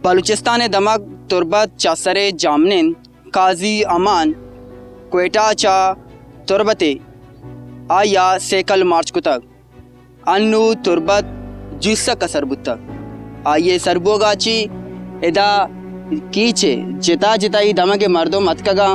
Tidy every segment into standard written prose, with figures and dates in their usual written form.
बलूचिस्तान दमक तुरबत चासरे जामनिन काजी अमान क्वेटा चा तुरबते आया सेकल मार्च कुतक अन्नु तुरबत जुस्सा कसर बुतक आइए सरबोगाची एदा कीचे जिता जिताई दमके मर्दों मतकगा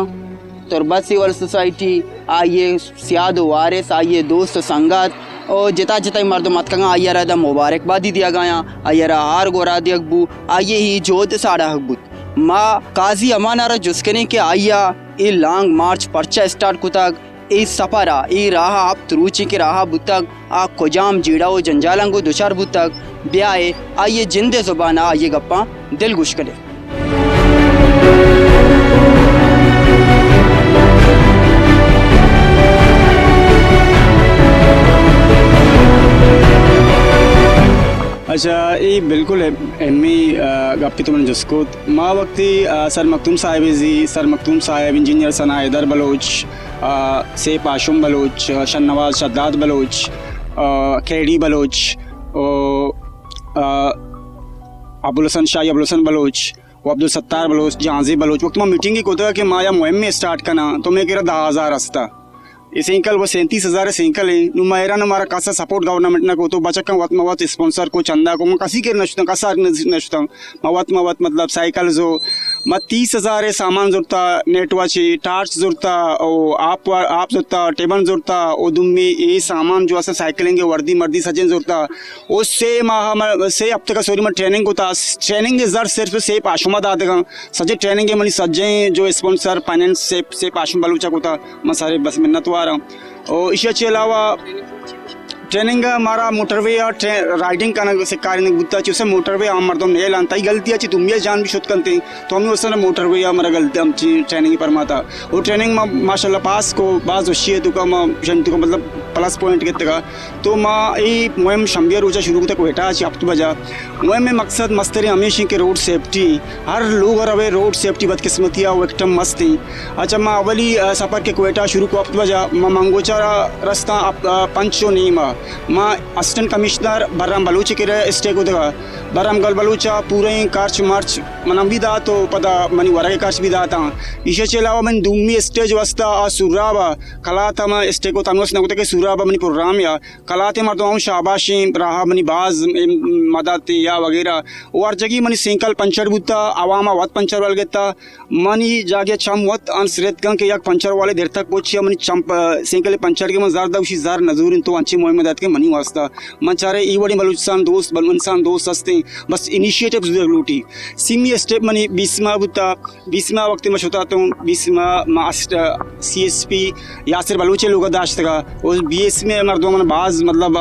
तुरबत सिविल सोसाइटी आइए सियाद वारिस आइए दोस्त संगत और जिता जिताई मर्दों मतकगा आइए रहा मुबारकबादी दिया गया आइए रहा हार गोरा दिया बू आइए ही जोत साड़ा हकबुत माँ काजी अमानारा जुस्कने के आइया ई लॉन्ग मार्च पर्चा स्टार्ट कुतक ई सफरा ई राह आप तुरुची के राह बुतक आ कोजाम जीड़ाओ जंजालंगो दुचार बुतक ब्याए आइए जिंदे जुबाना आइए गप्पा दिल गुश करे। अच्छा ये बिल्कुल एमी गप्पी तुमने जिसको माँ वक्ती sir Makhdoom Sahib ji sir Makhdoom Sahib engineer Sana Haider Baloch Saif Ashum Baloch Shahnawaz Shaddad Baloch KD Baloch Abul Hasan Shahi Abul Hasan Baloch वो अब्दुल सत्तार बलोच जहाजी बलोच वक्त मैं मीटिंग की कोता कि माँ या मुहिम में स्टार्ट करना तो मैं कह रहा 10,000 हस्ता ये सिंकल वो 37,000 सिंकल है नुमायरा न हमारा कासा सपोर्ट गवर्नमेंट ना को तो बचा का वत मवत स्पॉन्सर को चंदा को मैं कसी के नशता कसा नशता मवत मतलब साइकिल जो मैं 30,000 सामान जुड़ता नेटवाची टार्च जुड़ता और आप जुड़ता टेबल जुड़ता और दुम्मी ये सामान जो ऐसा साइकिलिंग वर्दी मर्दी सजन जुड़ता उससे माह से अब तक सॉरी मैं ट्रेनिंग को था ट्रेनिंग इस सिर्फ से पाशुमा दा देगा सजे ट्रेनिंग मनी सज्जे जो स्पॉन्सर फाइनेंस से पाशुम बलूचा को था मैं सारे बस मिन्नत आ रहा हूँ और इसके अलावा ट्रेनिंग हमारा मोटरवे या राइडिंग का से कार्य बुद्धा उसे मोटरवे आम मर्दों ने लानता ही गलती अच्छी तुम ये जान भी शुद्ध करते तो हमें उस मोटरवे या हमारा गलती हम ट्रेनिंग परमाता और ट्रेनिंग में माशाल्लाह पास को बाज वशी तो का जंतु को मतलब प्लस पॉइंट के तक तो माँ ये मुहिम शंबियर ऊँचा शुरू तक बेटा अच्छी अब तो बजा मुहिम में मकसद मस्तरी हमेशा के रोड सेफ्टी हर लोग और अवे रोड सेफ्टी बदकिस्मतिया वो एकदम मस्त थी। अच्छा माँ अवली सफ़र के कोयटा शुरू को अब तो बजा माँ मंगोचा रास्ता पंचो नहीं माँ असिस्टेंट कमिश्नर बर्राम बलूच के स्टे को देखा बर्राम गल बलूचा पूरे कार्च मार्च मन भी दा तो पता मनी वरा के कार्च भी दाता इसके अलावा मैंने दूमी स्टेज वस्ता सुराबा कला था मैं स्टे को तमस न के सुराबा मनी प्रोग्राम या कलाते मर्दों शाबाशी रहा मनी बाज मदद या वगैरह और जगह मनी सिंकल पंचर बुता आवामा वत पंचर वाल गेता मनी जागे चम वत अनसरेत गं के या पंचर वाले देर तक पहुंची मनी चम सिंकल पंचर के मन जार दवशी जार नजूर तो अच्छी मोहिम के मनी वास्ता मंचारे ईवड़ी बलूचिस्तान दोस्त बलूचिस्तान दोस्त हस्ते बस इनिशिएटिव लूटी सिमी स्टेप मनी 20 बुता 20 वक्त में होता तो 20 CSP यासिर बलूचे लोग दाश्त का और BS में मर्दों में बाज मतलब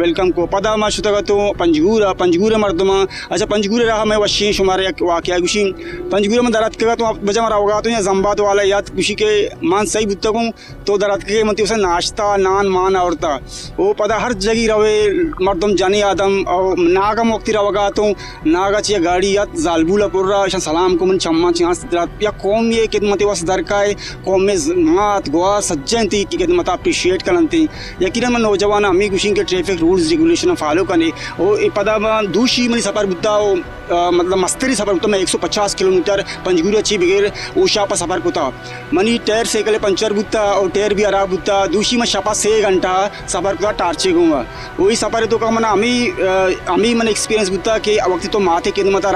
वेलकम को पदा मा शुता तो पंजगूर मर्दों में अच्छा पंजगूर रहा मैं वशी शुमारे वाकया गुशी पंजगूर में दरत का तो आप बजा मारा होगा तो यहाँ जम्बात वाला याद खुशी के मान सही बुता को तो दरत के मतलब उसे नाश्ता नान मान औरता वो पता हर जगह रवे मर्दम जानी आदम और नागम वक्ति रवगा तो नागा चिया गाड़ी या जालबूला पुर्रा सलाम को मन चम्मा चांस या कौम ये किदमत वस दरकाय कौम में मात गोवा सज्जनती की किदमत अप्रिशिएट करनती यकीनन मन नौजवान अमी कुशिंग के ट्रैफिक रूल्स रेगुलेशन फॉलो करने और पदा दूसरी मनी सफर बुद्धा मतलब मस्तरी सफर तो मैं 150 किलोमीटर पंजगुरी अच्छी बगैर ऊषा पर सफर होता मनी टायर से कले पंचर बुता और टायर भी अराब बुता दूसरी में शपा 6 घंटा सफर होता टार्चे घूमा वही सफर तो का मना अमी मन एक्सपीरियंस बुता कि वक्त तो माथे के मत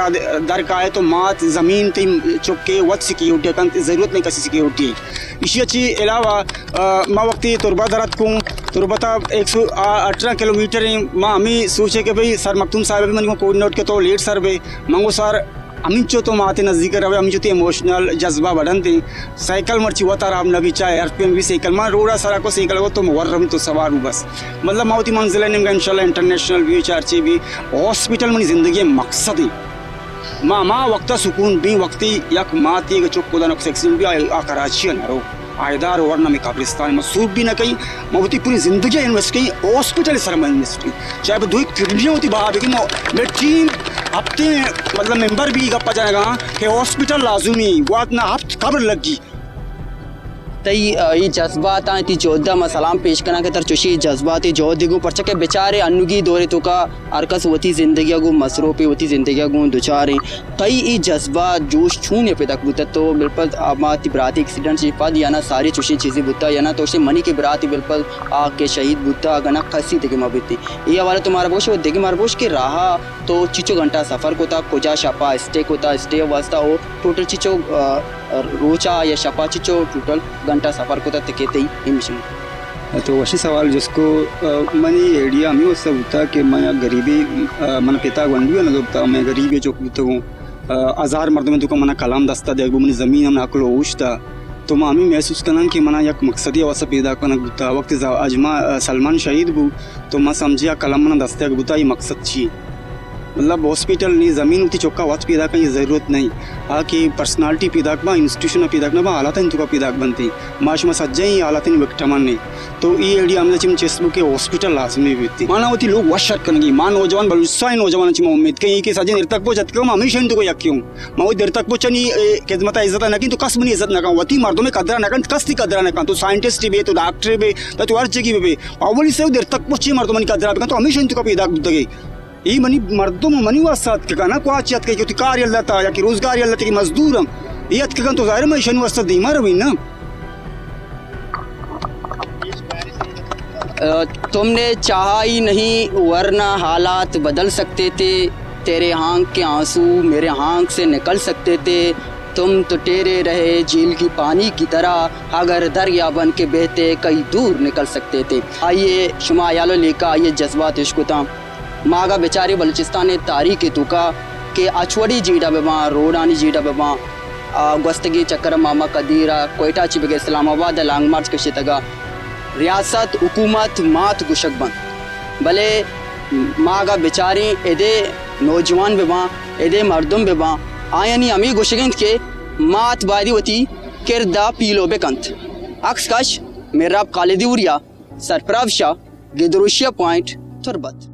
दर का है तो मात ज़मीन तीन चुप के वक्त सिक्योरिटी का ज़रूरत नहीं किसी सिक्योरिटी इसी अच्छी अलावा माँ वक्ती तुरबा दरत को तुरबता 118 किलोमीटर माँ हमें सोचे कि भाई सर मखतूम साहब मन को कोऑर्डिनेट के तो लेट सर भाई मंगो सर अमीन चो तो माते नज़दीक रहे अमीन चो तो इमोशनल जज्बा बढ़न थी साइकिल मर्ची हुआ राम नबी चाहे RPM भी साइकिल माँ रोड़ा सारा को साइकिल हो तो मुर्रम तो सवार हूँ बस मतलब मावती मंजिल निमगा इंशाल्लाह इंटरनेशनल भी चार्ची भी हॉस्पिटल में ज़िंदगी मकसद ही माँ वक्त सुकून भी वक्ती यक माती के चुप खुदा एक्सीडेंट भी आ कराची न आयदार वरना में कब्रिस्तान मसूब भी न कहीं मोती पूरी ज़िंदगी इन्वेस्ट की हॉस्पिटल सर में इन्वेस्ट की चाहे दो किडनियाँ होती बाहर लेकिन मेरी टीम हफ्ते मतलब मेंबर भी गप्पा जाएगा कि हॉस्पिटल लाजमी वो ना हफ्त खबर लगी तई ये जज्बात ती जोधा में सलाम पेश करना के तर चुशी जज्बात जो दिगु परचा के बेचारे अन्नुगी दौरे तो का अरकस वती जिंदगी गु मसरूफी वती जिंदगी गु दुचारे तई ये जज्बात जोश छूने पे तक बुता तो बिल्कुल आमा ती बराती एक्सीडेंट से पद या ना सारी चुशी चीज़ें बुता या ना तो से मनी के बराती बिल्कुल आग के शहीद बुता गना खसी देखे मबीती ये वाला तुम्हारा बोश वो देखे मार बोश के रहा तो चिचो घंटा सफ़र को था कोजा शपा स्टे को था स्टे वास्ता हो टोटल चिचो रोचा या शपा चिचो टोटल घंटा सफ़र को था तकेते ही मिशन तो वशी सवाल जिसको मनी आइडिया में उससे होता कि मैं गरीबी मन पिता गंडी ना दोता मैं गरीबी जो तो आज़ार मर्द में तो मना कलाम दस्ता दे मनी ज़मीन हमने अकलो उछता तो मामी महसूस करना कि मना एक मकसदी अवस्था पैदा करना बुता वक्त अजमा सलमान शहीद बु तो मैं समझिया कलम मना दस्ते बुता ये मकसद छी मतलब हॉस्पिटल नहीं ज़मीन उतनी चौका वक्त पैदा करने की ज़रूरत नहीं हाँ कि पर्सनालिटी पैदा बा इंस्टीट्यूशन पैदा करना बा हालात इनका पैदा बनती माश में सज्जा ही हालात व्यक्तमान नहीं तो ये आइडिया हमने चिम चेस्बुक के हॉस्पिटल लाजमी होती माना होती लोग वशर करेंगे मां नौजवान बलुस्सा नौजवान चिम उम्मीद कहीं कि सजे देर तक पहुँचत क्यों हमेशा इनको यक क्यों मैं वो देर तक पहुँचनी खिदमत इज्जत न की तो कस बनी इज्जत न वती मर्दों में कदरा न कस कदरा न तो साइंटिस्ट भी तो डॉक्टर भी तो हर जगह भी अवली से देर तक पहुँची मर्दों में कदरा तो हमेशा इनको पैदा गई ये मनी मर्दों में मनी वास्ताद के ना क्वाच याद के कार्य अल्लाह था या कि रोजगार अल्लाह की मजदूर हम ये याद के तो जाहिर में शनि वास्ता दीमा रही ना तुमने चाहा ही नहीं वरना हालात बदल सकते थे तेरे आँख के आंसू मेरे आँख से निकल सकते थे तुम तो टेरे रहे झील की पानी की तरह अगर दरिया बन के बहते कई दूर निकल सकते थे आइए शुमा यालो लेका ये जज्बात इश्क था मागा बेचारे बलूचिस्तान तारीख तुका के अछवड़ी जीडा बेमा रोडानी जीडा बेमा गस्तगी चक्कर मामा कदीरा कोयटा चिबगे इस्लामाबाद लांग मार्च के शितगा रियासत हुकूमत मात गुशक बंद भले मागा बेचारी एदे नौजवान बेमा एदे मर्दम बेमा आयनी अमी गुशगंत के मात बादी वती किरदा पीलो बेकंत अक्स कश मेरा खालिदी उरिया सरफराज शाह गिदरुशिया पॉइंट तुरबत।